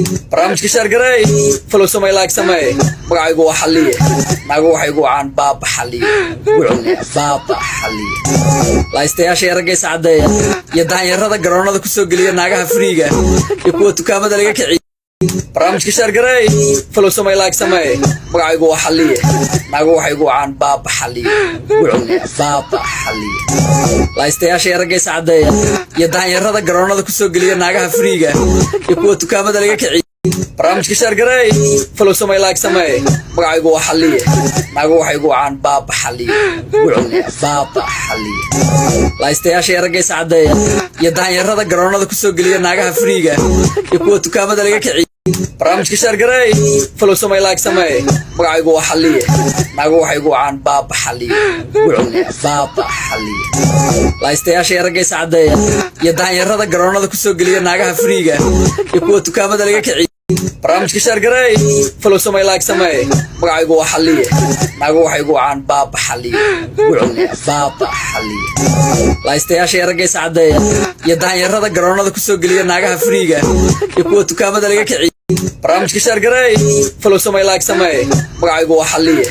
barnaamijka shaargaray follow samay like samay magacaygu waa xalliye nagu waxay ugu caan baaba xalliye wuxuu baaba xalliye laystayaasha ragaysa cadeeya iyo daanyarada garoonada ku soo geliya naagaha friiga iyo kuwa dukaamada laga kiciyo barnaamijka shaargaray follow samay like samay magacaygu waa xalliye nagu waxay ugu caan baaba xalliye wuxuu baaba xalliye laystayaasha ragaysa cadeeya iyo daanyarada garoonada ku soo geliya naagaha friiga iyo kuwa dukaamada laga kiciyo barnaamijka shaargaray follow samay like samay magacaygu waa xalliye nagu waxay ugu caan baaba xalliye wuxuu baaba xalliye laystayaasha ragaysa cadeeya iyo daanyarada garoonada ku soo geliya naagaha friiga iyo kuwa dukaamada laga kiciyo barnaamijka shaargaray follow samay like samay magacaygu waa xalliye nagu waxay ugu caan baaba xalliye wuxuu baaba xalliye laystayaasha ragaysa cadeeya iyo daanyarada garoonada ku soo geliya naagaha friiga iyo kuwa dukaamada laga kiciyo barnaamijka shaargaray follow samay like samay magacaygu waa xalliye nagu waxay ugu caan baaba xalliye wuxuu baaba xalliye laystayaasha ragaysa cadeeya iyo daanyarada garoonada ku soo geliya naagaha friiga iyo kuwa dukaamada laga kiciyo barnaamijka shaargaray follow samay like samay magacaygu waa xalliye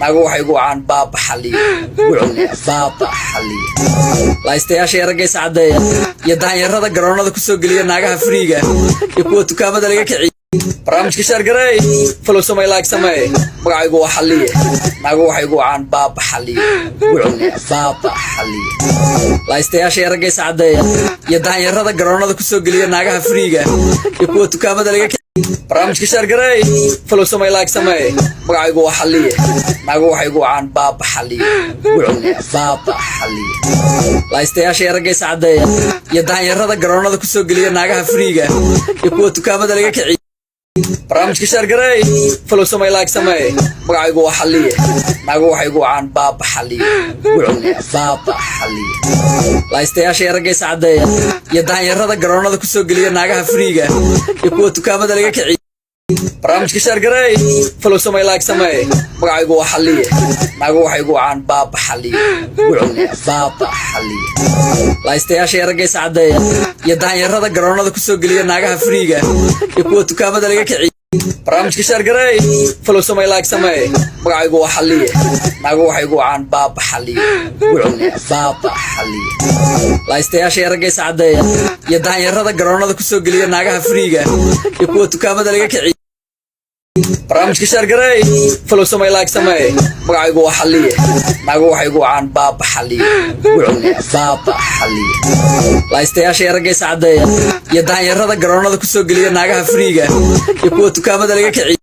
nagu waxay ugu caan baaba xalliye wuxuu baaba xalliye laystayaasha ragaysa cadeeya iyo daanyarada garoonada ku soo geliya naagaha friiga iyo kuwa dukaamada laga kiciyo barnaamijka shaargaray follow samay like samay magacaygu waa xalliye nagu waxay ugu caan baaba xalliye wuxuu baaba xalliye laystayaasha ragaysa cadeeya iyo daanyarada garoonada ku soo geliya naagaha friiga iyo kuwa dukaamada laga kiciyo barnaamijka shaargaray follow samay like samay magacaygu waa xalliye nagu waxay ugu caan baaba xalliye wuxuu baaba xalliye laystayaasha ragaysa cadeeya iyo daanyarada garoonada ku soo geliya naagaha friiga iyo kuwa dukaamada laga kiciyo barnaamijka shaargaray follow samay like samay magacaygu waa xalliye nagu waxay ugu caan baaba xalliye wuxuu baaba xalliye laystayaasha ragaysa cadeeya iyo daanyarada garoonada ku soo geliya naagaha friiga iyo kuwa dukaamada laga kiciyo barnaamijka shaargaray follow samay like samay magacaygu waa xalliye nagu waxay ugu caan baaba xalliye wuxuu baaba xalliye laystayaasha ragaysa cadeeya iyo daanyarada garoonada ku soo geliya naagaha friiga iyo kuwa dukaamada laga kiciyo barnaamijka shaargaray follow samay like samay magacaygu waa xalliye nagu waxay ugu caan baaba xalliye wuxuu baaba xalliye laystayaasha ragaysa cadeeya iyo daanyarada garoonada ku soo geliya naagaha friiga iyo kuwa dukaamada laga kiciyo barnaamijka shaargaray follow samay like samay magacaygu waa xalliye nagu waxay ugu caan baaba xalliye wuxuu baaba xalliye laystayaasha ragaysa cadeeya iyo daanyarada garoonada ku soo geliya naagaha friiga iyo kuwa dukaamada laga kiciyo